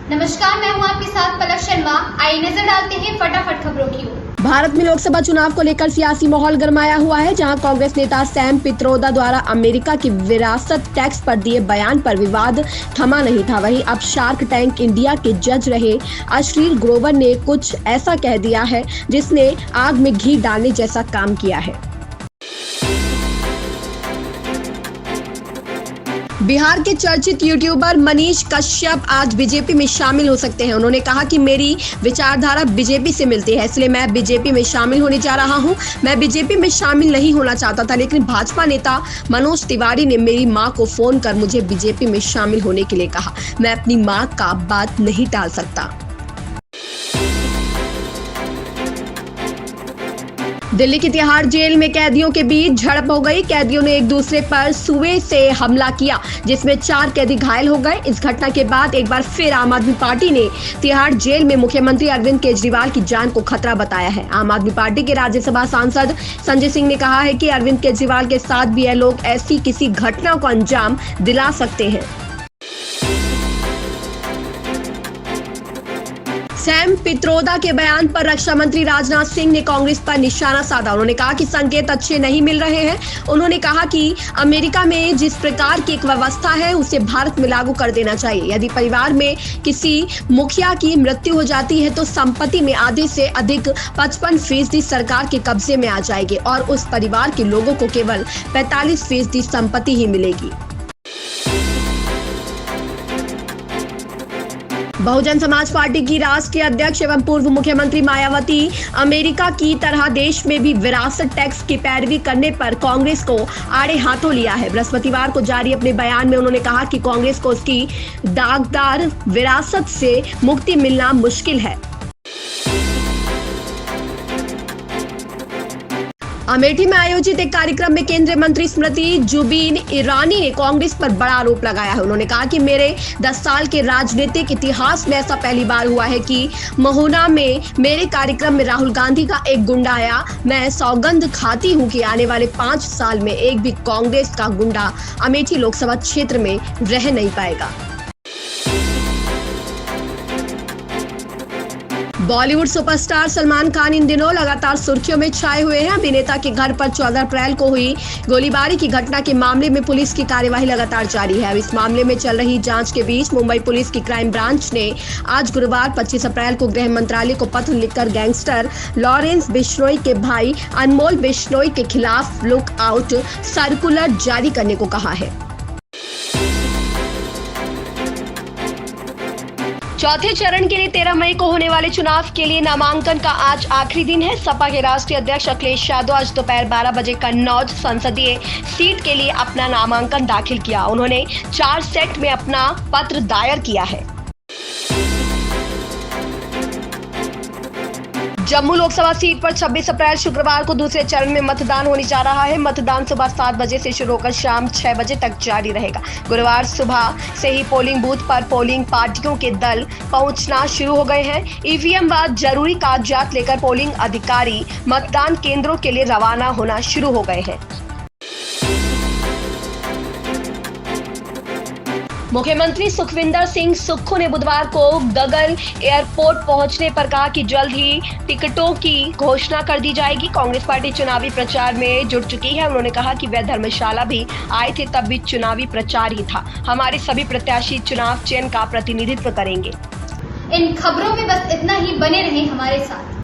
नमस्कार, मैं हूं आपके साथ पलक शर्मा। आइए नजर डालते हैं फटाफट खबरों की ओर। भारत में लोकसभा चुनाव को लेकर सियासी माहौल गरमाया हुआ है, जहां कांग्रेस नेता सैम पित्रोदा द्वारा अमेरिका की विरासत टैक्स पर दिए बयान पर विवाद थमा नहीं था। वहीं अब शार्क टैंक इंडिया के जज रहे अश्लील ग्रोवर ने कुछ ऐसा कह दिया है जिसने आग में घी डालने जैसा काम किया है। बिहार के चर्चित यूट्यूबर मनीष कश्यप आज बीजेपी में शामिल हो सकते हैं। उन्होंने कहा कि मेरी विचारधारा बीजेपी से मिलती है, इसलिए मैं बीजेपी में शामिल होने जा रहा हूं। मैं बीजेपी में शामिल नहीं होना चाहता था, लेकिन भाजपा नेता मनोज तिवारी ने मेरी मां को फोन कर मुझे बीजेपी में शामिल होने के लिए कहा। मैं अपनी मां का बात नहीं टाल सकता। दिल्ली की तिहाड़ जेल में कैदियों के बीच झड़प हो गई। कैदियों ने एक दूसरे पर सुए से हमला किया, जिसमें 4 कैदी घायल हो गए। इस घटना के बाद एक बार फिर आम आदमी पार्टी ने तिहाड़ जेल में मुख्यमंत्री अरविंद केजरीवाल की जान को खतरा बताया है। आम आदमी पार्टी के राज्यसभा सांसद संजय सिंह ने कहा है कि अरविंद केजरीवाल के साथ भी यह लोग ऐसी किसी घटना को अंजाम दिला सकते हैं। सैम पित्रोदा के बयान पर रक्षा मंत्री राजनाथ सिंह ने कांग्रेस पर निशाना साधा। उन्होंने कहा कि संकेत अच्छे नहीं मिल रहे हैं। उन्होंने कहा कि अमेरिका में जिस प्रकार की एक व्यवस्था है उसे भारत में लागू कर देना चाहिए। यदि परिवार में किसी मुखिया की मृत्यु हो जाती है तो संपत्ति में आधे से अधिक 55% सरकार के कब्जे में आ जाएगी और उस परिवार के लोगों को केवल 45% संपत्ति ही मिलेगी। बहुजन समाज पार्टी की राष्ट्रीय अध्यक्ष एवं पूर्व मुख्यमंत्री मायावती अमेरिका की तरह देश में भी विरासत टैक्स की पैरवी करने पर कांग्रेस को आड़े हाथों लिया है। बृहस्पतिवार को जारी अपने बयान में उन्होंने कहा कि कांग्रेस को उसकी दागदार विरासत से मुक्ति मिलना मुश्किल है। अमेठी में आयोजित एक कार्यक्रम में केंद्रीय मंत्री स्मृति जुबिन ईरानी ने कांग्रेस पर बड़ा आरोप लगाया है। उन्होंने कहा कि मेरे 10 साल के राजनीतिक इतिहास में ऐसा पहली बार हुआ है कि महोना में मेरे कार्यक्रम में राहुल गांधी का एक गुंडा आया। मैं सौगंध खाती हूं कि आने वाले 5 साल में एक भी कांग्रेस का गुंडा अमेठी लोकसभा क्षेत्र में रह नहीं पाएगा। बॉलीवुड सुपरस्टार सलमान खान इन दिनों लगातार सुर्खियों में छाए हुए हैं। अभिनेता के घर पर 14 अप्रैल को हुई गोलीबारी की घटना के मामले में पुलिस की कार्यवाही लगातार जारी है। अब इस मामले में चल रही जांच के बीच मुंबई पुलिस की क्राइम ब्रांच ने आज गुरुवार 25 अप्रैल को गृह मंत्रालय को पत्र लिखकर गैंगस्टर लॉरेंस बिश्नोई के भाई अनमोल बिश्नोई के खिलाफ लुक आउट सर्कुलर जारी करने को कहा है। चौथे चरण के लिए 13 मई को होने वाले चुनाव के लिए नामांकन का आज आखिरी दिन है। सपा के राष्ट्रीय अध्यक्ष अखिलेश यादव आज दोपहर 12 बजे कन्नौज संसदीय सीट के लिए अपना नामांकन दाखिल किया। उन्होंने 4 सेट में अपना पत्र दायर किया है। जम्मू लोकसभा सीट पर 26 अप्रैल शुक्रवार को दूसरे चरण में मतदान होने जा रहा है। मतदान सुबह 7 बजे से शुरू होकर शाम 6 बजे तक जारी रहेगा। गुरुवार सुबह से ही पोलिंग बूथ पर पोलिंग पार्टियों के दल पहुंचना शुरू हो गए हैं। ईवीएम व जरूरी कागजात लेकर पोलिंग अधिकारी मतदान केंद्रों के लिए रवाना होना शुरू हो गए हैं। मुख्यमंत्री सुखविंदर सिंह सुक्खू ने बुधवार को गगन एयरपोर्ट पहुंचने पर कहा कि जल्द ही टिकटों की घोषणा कर दी जाएगी। कांग्रेस पार्टी चुनावी प्रचार में जुट चुकी है। उन्होंने कहा कि वे धर्मशाला भी आए थे, तब भी चुनावी प्रचार ही था। हमारे सभी प्रत्याशी चुनाव चिन्ह का प्रतिनिधित्व करेंगे। इन खबरों में बस इतना ही। बने रहें हमारे साथ।